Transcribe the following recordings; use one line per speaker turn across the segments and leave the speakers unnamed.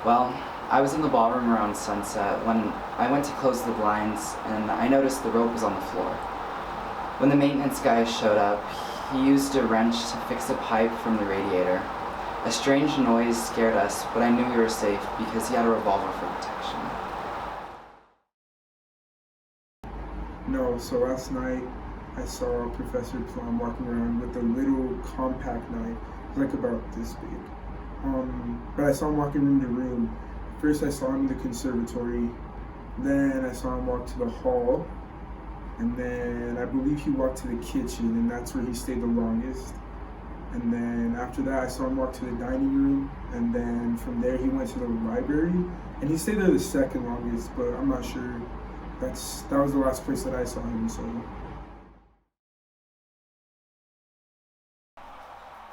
Well, I was in the ballroom around sunset when I went to close the blinds and I noticed the rope was on the floor. When the maintenance guy showed up, he used a wrench to fix a pipe from the radiator. A strange noise scared us, but I knew we were safe because he had a revolver for protection.
No, so last night I saw Professor Plum walking around with a little compact knife, like about this big. But I saw him walking room to room. First I saw him in the conservatory, then I saw him walk to the hall, and then I believe he walked to the kitchen, and that's where he stayed the longest. And then after that I saw him walk to the dining room, and then from there he went to the library, and he stayed there the second longest, but I'm not sure. That was the last place that I saw him, so.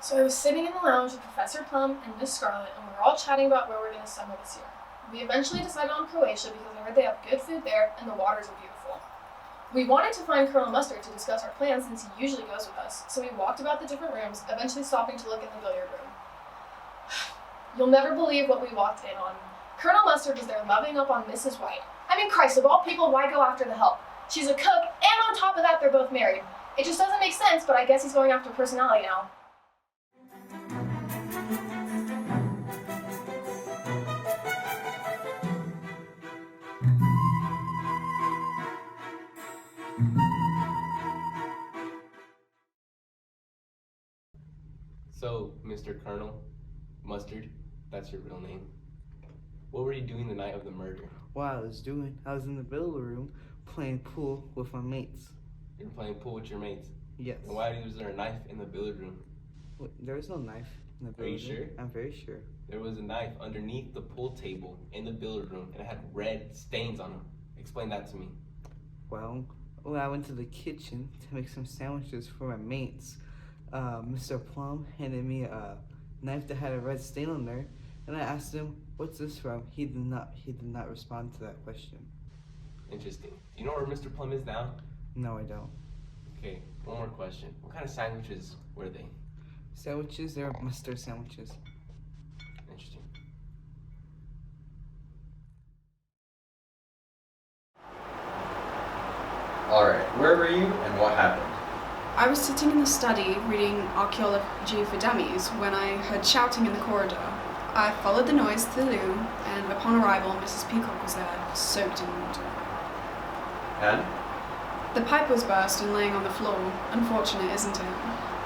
So I was sitting in the lounge with Professor Plum and Miss Scarlet, and we were all chatting about where we're going to summer this year. We eventually decided on Croatia because I heard they have good food there and the waters are beautiful. We wanted to find Colonel Mustard to discuss our plans since he usually goes with us, so we walked about the different rooms, eventually stopping to look in the billiard room. You'll never believe what we walked in on. Colonel Mustard was there loving up on Mrs. White. I mean, Christ, of all people, why go after the help? She's a cook, and on top of that, they're both married. It just doesn't make sense, but I guess he's going after personality now.
So, Mr. Colonel Mustard, that's your real name. What were you doing the night of the murder?
What I was in the billiard room playing pool with my mates.
You were playing pool with your mates?
Yes.
And why was there a knife in the billiard room?
Wait, there was no knife in the billiard room.
Are you sure?
I'm very sure.
There was a knife underneath the pool table in the billiard room, and it had red stains on it. Explain that to me.
Well, when I went to the kitchen to make some sandwiches for my mates, Mr. Plum handed me a knife that had a red stain on there, and I asked him, "What's this from?" He did not respond to that question.
Interesting. Do you know where Mr. Plum is now?
No, I don't.
Okay, one more question. What kind of sandwiches were they?
Sandwiches, they're mustard sandwiches.
Interesting.
Alright, where were you and what happened?
I was sitting in the study reading Archaeology for Dummies when I heard shouting in the corridor. I followed the noise to the loo, and upon arrival, Mrs. Peacock was there, soaked in water.
And?
The pipe was burst and laying on the floor. Unfortunate, isn't it?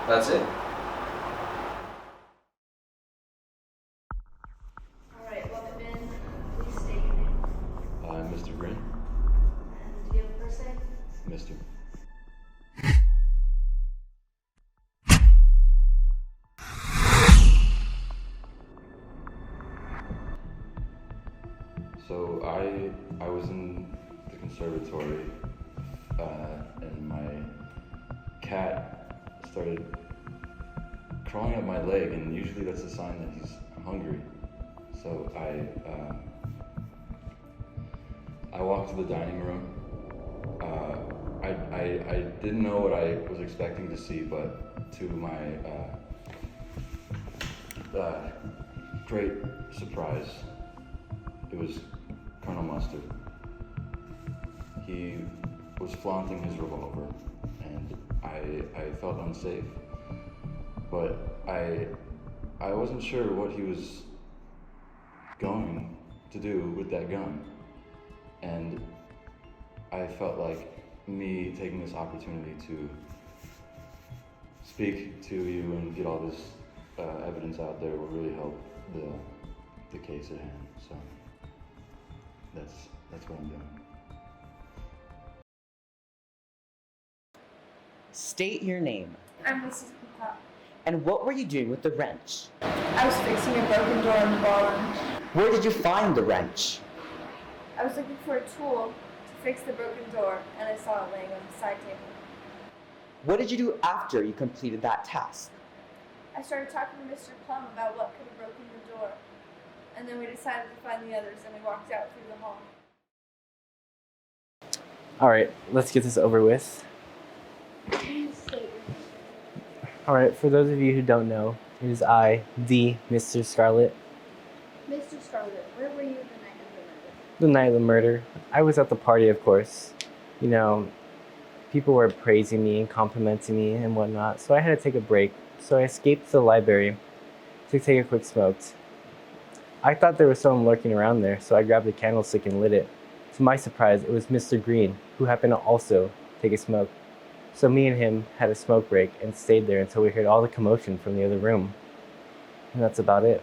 That's it?
Alright, welcome in. Please state your name.
Mr. Green.
And do you have a first name?
Mr. So I was in the conservatory and my cat started crawling up my leg, and usually that's a sign that he's hungry. So I walked to the dining room. I didn't know what I was expecting to see, but to my great surprise, it was Colonel Mustard. He was flaunting his revolver, and I felt unsafe. But I wasn't sure what he was going to do with that gun. And I felt like me taking this opportunity to speak to you and get all this evidence out there will really help the case at hand. So that's what I'm doing.
State your name.
I'm Mrs. Peacock.
And what were you doing with the wrench?
I was fixing a broken door in the ballroom.
Where did you find the wrench?
I was looking for a tool to fix the broken door, and I saw it laying on the side table.
What did you do after you completed that task?
I started talking to Mr. Plum about what could have broken the door, and then we decided to find the others, and we walked out through the hall.
Alright, let's get this over with. Alright, for those of you who don't know, it is I, the Mr. Scarlet.
Mr. Scarlet, we're
The night of the murder, I was at the party, of course. You know, people were praising me and complimenting me and whatnot, so I had to take a break. So I escaped to the library to take a quick smoke. I thought there was someone lurking around there, so I grabbed a candlestick and lit it. To my surprise, it was Mr. Green, who happened to also take a smoke. So me and him had a smoke break and stayed there until we heard all the commotion from the other room. And that's about it.